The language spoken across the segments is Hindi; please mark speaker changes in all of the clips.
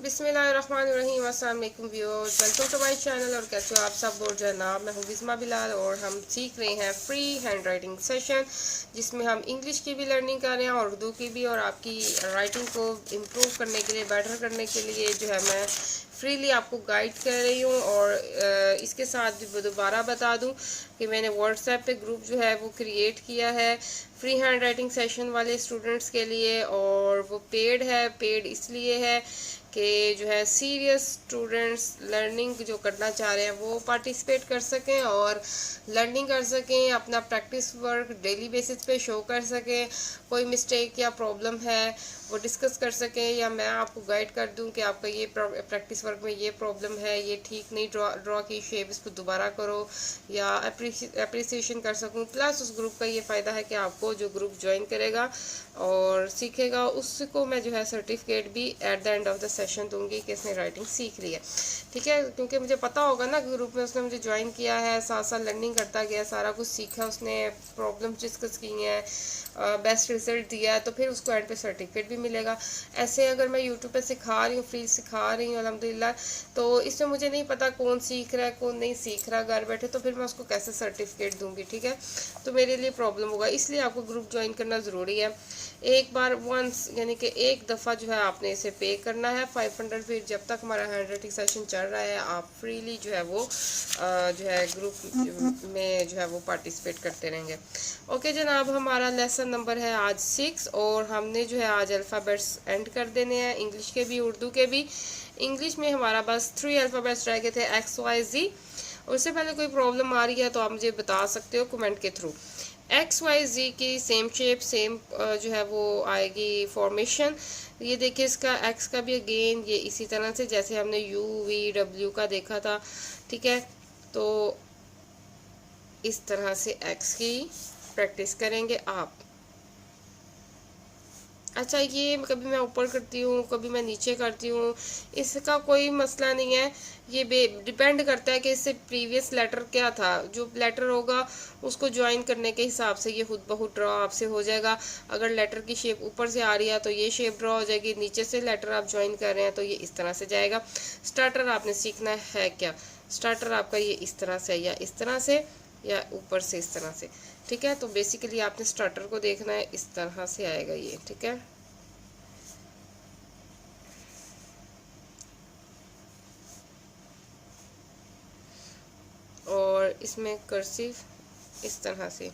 Speaker 1: बिस्मिल्लाहिर्रहमानिर्रहीम। अस्सलाम वालेकुम viewers, welcome to my channel. और कैसे हो आप सब? बोल जनाब, मैं हूँ बिस्मा बिलाल और हम सीख रहे हैं फ्री हैंड राइटिंग सेशन, जिसमें हम इंग्लिश की भी लर्निंग कर रहे हैं और उर्दू की भी। और आपकी राइटिंग को इम्प्रूव करने के लिए, बेटर करने के लिए जो है मैं फ्रीली आपको गाइड कर रही हूँ। और इसके साथ भी दोबारा बता दूँ कि मैंने व्हाट्सएप पे ग्रुप जो है वो क्रिएट किया है फ्री हैंड राइटिंग सेशन वाले स्टूडेंट्स के लिए। और वो पेड है। पेड इसलिए है कि जो है सीरियस स्टूडेंट्स लर्निंग जो करना चाह रहे हैं वो पार्टिसिपेट कर सकें और लर्निंग कर सकें, अपना प्रैक्टिस वर्क डेली बेसिस पे शो कर सकें। कोई मिस्टेक या प्रॉब्लम है वो डिस्कस कर सकें, या मैं आपको गाइड कर दूं कि आपका ये प्रैक्टिस वर्क में ये प्रॉब्लम है, ये ठीक नहीं ड्रॉ की शेप, इसको दोबारा करो, या अप्रिसिएशन कर सकूं। प्लस उस ग्रुप का ये फ़ायदा है कि आपको जो ग्रुप ज्वाइन करेगा और सीखेगा उसको मैं जो है सर्टिफिकेट भी at the end of the session दूंगी कि इसने राइटिंग सीख ली है। ठीक है, क्योंकि मुझे पता होगा ना ग्रुप में उसने मुझे ज्वाइन किया है, साथ साथ लर्निंग करता गया, सारा कुछ सीखा, उसने प्रॉब्लम डिस्कस की हैं, बेस्ट रिजल्ट दिया है, तो फिर उसको एंड पे सर्टिफिकेट भी मिलेगा। ऐसे अगर मैं यूट्यूब पे सिखा रही हूँ, फ्री सिखा रही हूँ अल्हम्दुलिल्लाह, तो इसमें मुझे नहीं पता कौन सीख रहा है कौन नहीं सीख रहा घर बैठे, तो फिर मैं उसको कैसे सर्टिफिकेट दूंगी। ठीक है, तो मेरे लिए प्रॉब्लम होगा, इसलिए आपको ग्रुप ज्वाइन करना ज़रूरी है। एक बार वंस यानी कि एक दफ़ा जो है आपने इसे पे करना है 500। फिर जब तक हमारा हैंड राइटिंग सेशन चल रहा है आप फ्रीली जो है वो जो है ग्रुप में जो है वो पार्टिसिपेट करते रहेंगे। ओके जनाब, हमारा लेसन नंबर है आज 6 और हमने जो है आज अल्फ़ाबेट्स एंड कर देने हैं, इंग्लिश के भी उर्दू के भी। इंग्लिश में हमारा बस 3 अल्फ़ाबेट्स रह गए थे, XYZ। उससे पहले कोई प्रॉब्लम आ रही है तो आप मुझे बता सकते हो कमेंट के थ्रू। XYZ की सेम शेप, सेम जो है वो आएगी फॉर्मेशन। ये देखिए, इसका एक्स का भी अगेन ये इसी तरह से जैसे हमने UVW का देखा था। ठीक है, तो इस तरह से एक्स की प्रैक्टिस करेंगे आप। अच्छा, ये कभी मैं ऊपर करती हूँ, कभी मैं नीचे करती हूँ, इसका कोई मसला नहीं है। ये डिपेंड करता है कि इससे प्रीवियस लेटर क्या था। जो लेटर होगा उसको ज्वाइन करने के हिसाब से ये खुद ब खुद ड्रॉ आपसे हो जाएगा। अगर लेटर की शेप ऊपर से आ रही है तो ये शेप ड्रॉ हो जाएगी, नीचे से लेटर आप ज्वाइन कर रहे हैं तो ये इस तरह से जाएगा। स्टार्टर आपने सीखना है क्या? स्टार्टर आपका ये इस तरह से या इस तरह से या ऊपर से इस तरह से। ठीक है, तो बेसिकली आपने स्टार्टर को देखना है, इस तरह से आएगा ये। ठीक है, और इसमें कर्सिव इस तरह से,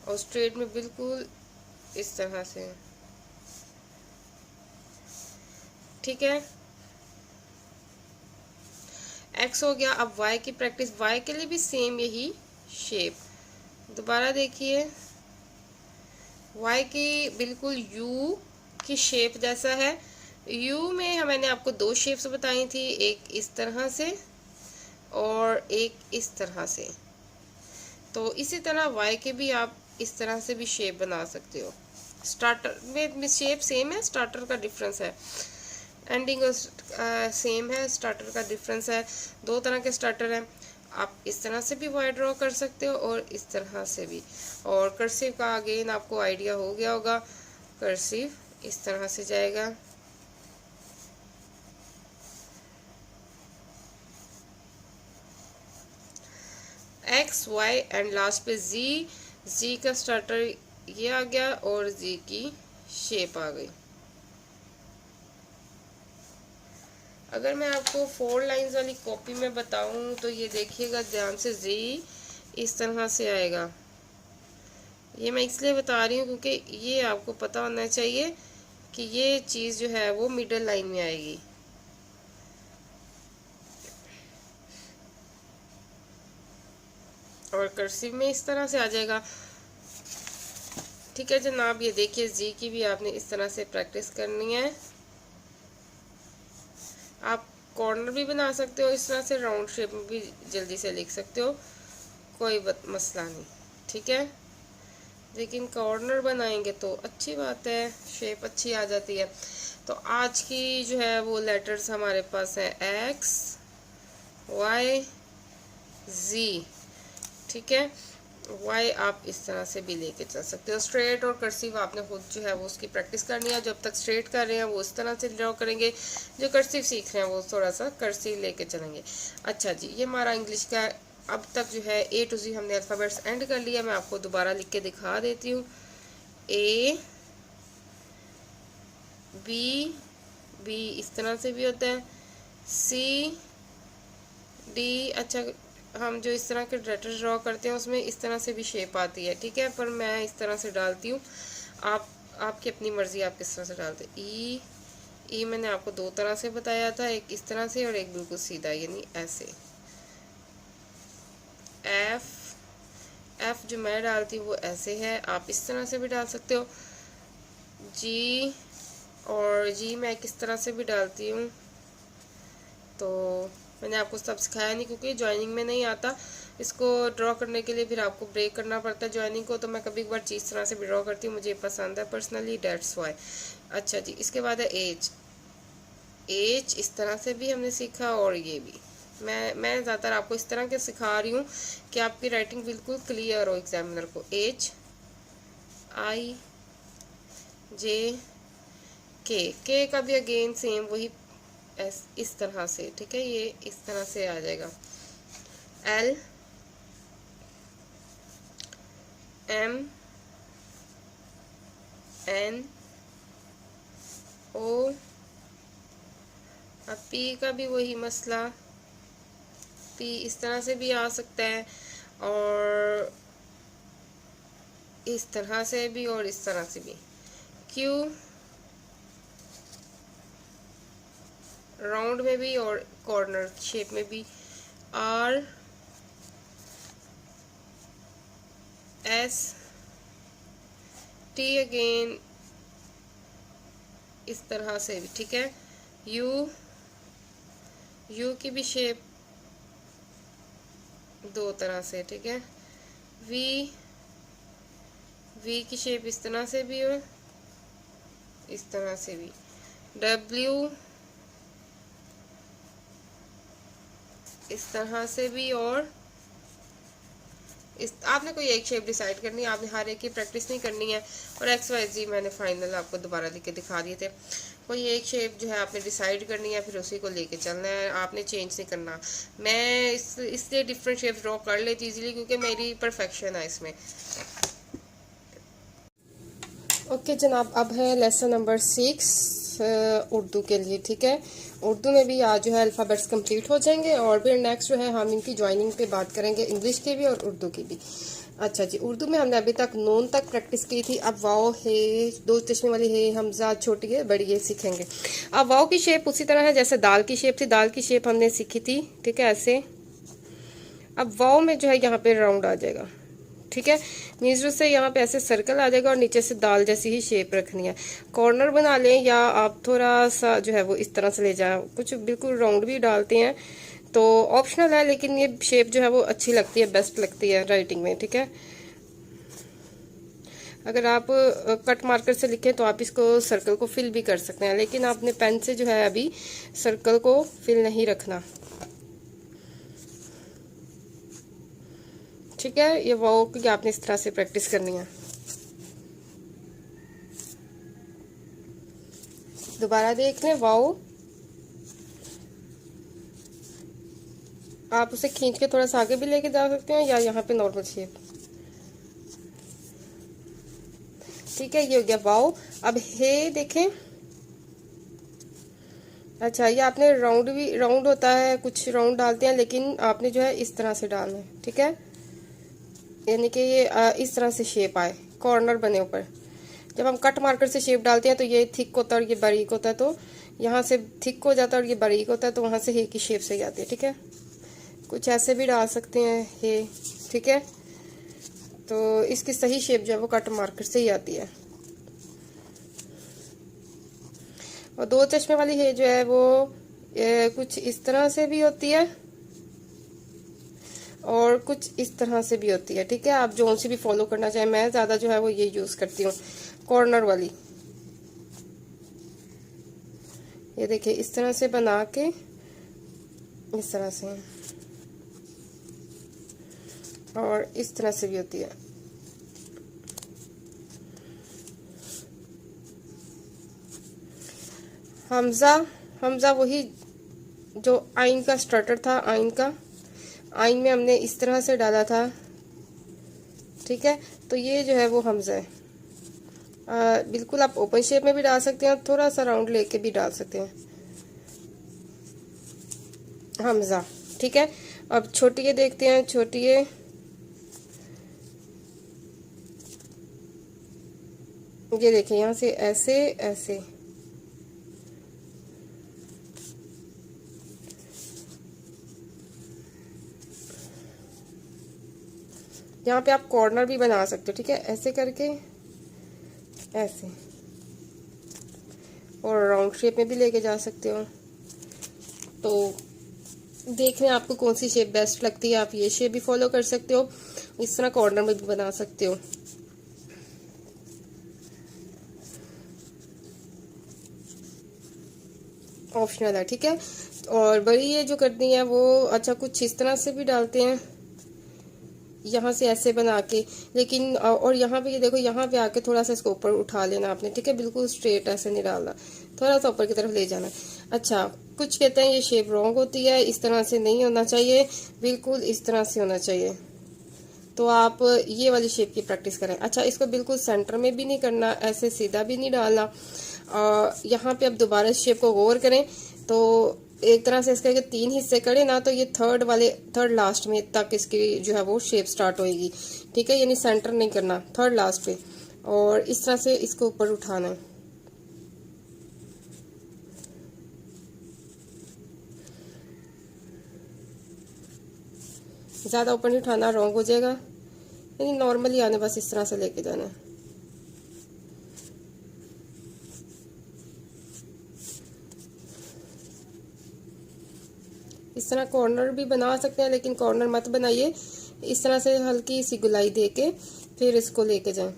Speaker 1: और स्ट्रेट में बिल्कुल इस तरह से। ठीक है, एक्स हो गया। अब वाई की प्रैक्टिस, वाई के लिए भी सेम यही शेप। दोबारा देखिए, वाई की बिल्कुल यू की शेप जैसा है। यू में मैंने आपको 2 शेप्स बताई थी, एक इस तरह से और एक इस तरह से। तो इसी तरह वाई के भी आप इस तरह से भी शेप बना सकते हो। स्टार्टर में शेप सेम है, स्टार्टर का डिफरेंस है। एंडिंग सेम है, स्टार्टर का डिफरेंस है। 2 तरह के स्टार्टर हैं। आप इस तरह से भी वाई ड्रॉ कर सकते हो और इस तरह से भी। और कर्सिव का अगेन आपको आइडिया हो गया होगा, कर्सिव इस तरह से जाएगा। एक्स वाई एंड लास्ट पे जी। जी का स्टार्टर ये आ गया और जी की शेप आ गई। अगर मैं आपको 4 लाइंस वाली कॉपी में बताऊं तो ये देखिएगा ध्यान से, जी इस तरह से आएगा। ये मैं इसलिए बता रही हूँ क्योंकि ये आपको पता होना चाहिए कि ये चीज़ जो है वो मिडल लाइन में आएगी। और कर्सिव में इस तरह से आ जाएगा। ठीक है जनाब, ये देखिए जी की भी आपने इस तरह से प्रैक्टिस करनी है। आप कॉर्नर भी बना सकते हो इस तरह से, राउंड शेप में भी जल्दी से लिख सकते हो, कोई मसला नहीं। ठीक है, लेकिन कॉर्नर बनाएंगे तो अच्छी बात है, शेप अच्छी आ जाती है। तो आज की जो है वो लेटर्स हमारे पास है एक्स वाई जी। ठीक है, वाई आप इस तरह से भी लेके चल सकते हो। स्ट्रेट और कर्सिव आपने खुद जो है वो उसकी प्रैक्टिस करनी है। जब तक स्ट्रेट कर रहे हैं वो इस तरह से ड्रॉ करेंगे, जो कर्सिव सीख रहे हैं वो थोड़ा सा कर्सिव लेके चलेंगे। अच्छा जी, ये हमारा इंग्लिश का अब तक जो है A to Z हमने अल्फ़ाबेट्स एंड कर लिया। मैं आपको दोबारा लिख के दिखा देती हूँ। A B इस तरह से भी होता है, C D। अच्छा, हम जो इस तरह के लेटर ड्रॉ करते हैं उसमें इस तरह से भी शेप आती है, ठीक है, पर मैं इस तरह से डालती हूँ। आपकी अपनी मर्ज़ी, आप किस तरह से डालते हैं। ई मैंने आपको दो तरह से बताया था, एक इस तरह से और एक बिल्कुल सीधा, यानी ऐसे। एफ जो मैं डालती हूँ वो ऐसे है, आप इस तरह से भी डाल सकते हो। जी मैं किस तरह से भी डालती हूँ, तो मैंने आपको सब सिखाया नहीं क्योंकि जॉइनिंग में नहीं आता। इसको ड्रॉ करने के लिए फिर आपको ब्रेक करना पड़ता है जॉइनिंग को, तो मैं कभी एक बार इस तरह से भी ड्रॉ करती हूँ, मुझे पसंद है पर्सनली, डेट्स वाई। अच्छा जी, इसके बाद है एच इस तरह से भी हमने सीखा, और ये भी मैं ज़्यादातर आपको इस तरह के सिखा रही हूँ कि आपकी राइटिंग बिल्कुल क्लियर हो एग्जामिनर को। के का भी अगेन सेम वही इस तरह से, ठीक है, ये इस तरह से आ जाएगा। LMNO। अब पी का भी वही मसला, पी इस तरह से भी आ सकता है और इस तरह से भी और इस तरह से भी। क्यू राउंड में भी और कॉर्नर शेप में भी। आर एस टी अगेन इस तरह से भी, ठीक है। यू की भी शेप दो तरह से, ठीक है। वी की शेप इस तरह से भी और इस तरह से भी। डब्ल्यू इस तरह से भी और आपने कोई एक शेप डिसाइड करनी है, आपने हर एक की प्रैक्टिस नहीं करनी है। और XYZ मैंने फाइनल आपको दोबारा लिख के दिखा दिए थे। कोई एक शेप जो है आपने डिसाइड करनी है, फिर उसी को लेके चलना है, आपने चेंज नहीं करना। मैं इसलिए डिफरेंट शेप ड्रॉ कर लेती इजीली क्योंकि मेरी परफेक्शन है इसमें। ओके जनाब, अब है लेसन नंबर 6 उर्दू के लिए, ठीक है। उर्दू में भी आज जो है अल्फ़ाबेट्स कंप्लीट हो जाएंगे और फिर नेक्स्ट जो है हम इनकी ज्वाइनिंग पे बात करेंगे, इंग्लिश की भी और उर्दू की भी। अच्छा जी, उर्दू में हमने अभी तक नून तक प्रैक्टिस की थी। अब वाओ है, दो चश्मे वाली है, हमजा छोटी है बड़ी है सीखेंगे। अब वाओ की शेप उसी तरह है जैसे दाल की शेप थी, दाल की शेप हमने सीखी थी, ठीक है, ऐसे। अब वाओ में जो है यहाँ पे राउंड आ जाएगा, ठीक है। नीचे से यहाँ पे ऐसे सर्कल आ जाएगा और नीचे से दाल जैसी ही शेप रखनी है। कॉर्नर बना लें या आप थोड़ा सा जो है वो इस तरह से ले जाएं, कुछ बिल्कुल राउंड भी डालते हैं तो ऑप्शनल है, लेकिन ये शेप जो है वो अच्छी लगती है, बेस्ट लगती है राइटिंग में, ठीक है। अगर आप कट मार्कर से लिखें तो आप इसको सर्कल को फिल भी कर सकते हैं, लेकिन आपने पेन से जो है अभी सर्कल को फिल नहीं रखना, ठीक है। ये वाओ की आपने इस तरह से प्रैक्टिस करनी है। दोबारा देख लें, वाओ आप उसे खींच के थोड़ा सा आगे भी लेके जा सकते हैं या यहाँ पे नॉर्मल शेप, ठीक है। ये हो गया वाओ। अब हे देखें, अच्छा ये आपने राउंड होता है, कुछ राउंड डालते हैं, लेकिन आपने जो है इस तरह से डालना है, ठीक है, यानी कि ये इस तरह से शेप आए, कॉर्नर बने ऊपर। जब हम कट मार्कर से शेप डालते हैं तो ये थिक होता है और ये बारीक होता है, तो यहाँ से थिक हो जाता है और ये बारीक होता है, तो वहाँ से हे की शेप सही आती है, ठीक है। कुछ ऐसे भी डाल सकते हैं हे, ठीक है। तो इसकी सही शेप जो है वो कट मार्कर से ही आती है। और दो चश्मे वाली हे जो है वो कुछ इस तरह से भी होती है और कुछ इस तरह से भी होती है, ठीक है। आप जो सी भी फॉलो करना चाहें, मैं ज़्यादा जो है वो ये यूज़ करती हूँ, कॉर्नर वाली। ये देखिए इस तरह से बना के इस तरह से, और इस तरह से भी होती है। हमजा, हमजा वही जो आइन का स्टार्टर था, आइन का, आइन में हमने इस तरह से डाला था, ठीक है। तो ये जो है वो हमजा है। बिल्कुल आप ओपन शेप में भी डाल सकते हैं, थोड़ा सा राउंड लेके भी डाल सकते हैं, हमजा, ठीक है। अब छोटी ये देखते हैं, छोटी ये देखें, यहाँ से ऐसे ऐसे, यहाँ पे आप कॉर्नर भी बना सकते हो, ठीक है, ऐसे करके ऐसे, और राउंड शेप में भी लेके जा सकते हो। तो देख रहे हैं आपको कौन सी शेप बेस्ट लगती है, आप ये शेप भी फॉलो कर सकते हो, इस तरह कॉर्नर में भी बना सकते हो। ऑप्शनल है, ठीक है। और बड़ी ये जो करनी है वो अच्छा कुछ इस तरह से भी डालते हैं, यहाँ से ऐसे बना के, लेकिन और यहाँ पे ये देखो, यहाँ पे आके थोड़ा सा इसको ऊपर उठा लेना आपने, ठीक है, बिल्कुल स्ट्रेट ऐसे नहीं डालना, थोड़ा सा ऊपर की तरफ ले जाना। अच्छा, कुछ कहते हैं ये शेप रॉन्ग होती है, इस तरह से नहीं होना चाहिए, बिल्कुल इस तरह से होना चाहिए। तो आप ये वाली शेप की प्रैक्टिस करें। अच्छा, इसको बिल्कुल सेंटर में भी नहीं करना, ऐसे सीधा भी नहीं डालना। यहाँ पे अब दोबारा इस शेप को गौर करें तो एक तरह से इसके 3 हिस्से करें ना, तो ये थर्ड लास्ट में तक इसकी जो है वो शेप स्टार्ट होएगी, ठीक है, यानी सेंटर नहीं करना, थर्ड लास्ट पे, और इस तरह से इसको ऊपर उठाना है। ज़्यादा ऊपर नहीं उठाना, रॉन्ग हो जाएगा, यानी नॉर्मली आने, बस इस तरह से लेके जाना है। इस तरह कॉर्नर भी बना सकते हैं, लेकिन कॉर्नर मत बनाइए, इस तरह से हल्की सी गुलाई दे के फिर इसको लेके जाएं।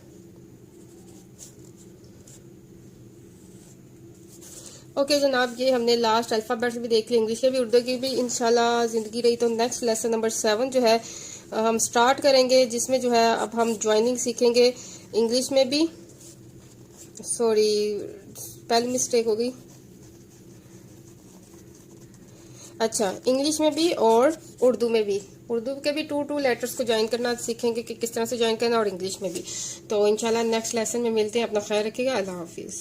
Speaker 1: ओके जनाब, ये हमने लास्ट अल्फ़ाबेट्स भी देख लिया, इंग्लिश के भी, उर्दू की भी, इंशाल्लाह ज़िंदगी रही तो नेक्स्ट लेसन नंबर 7 जो है हम स्टार्ट करेंगे, जिसमें जो है अब हम ज्वाइनिंग सीखेंगे इंग्लिश में भी। सॉरी, पहली मिस्टेक हो गई। अच्छा, इंग्लिश में भी और उर्दू में भी, उर्दू के भी 2 लेटर्स को ज्वाइन करना सीखेंगे कि किस तरह से ज्वाइन करना, और इंग्लिश में भी। तो इंशाल्लाह नेक्स्ट लेसन में मिलते हैं, अपना ख्याल रखिएगा, अल्लाह हाफिज़।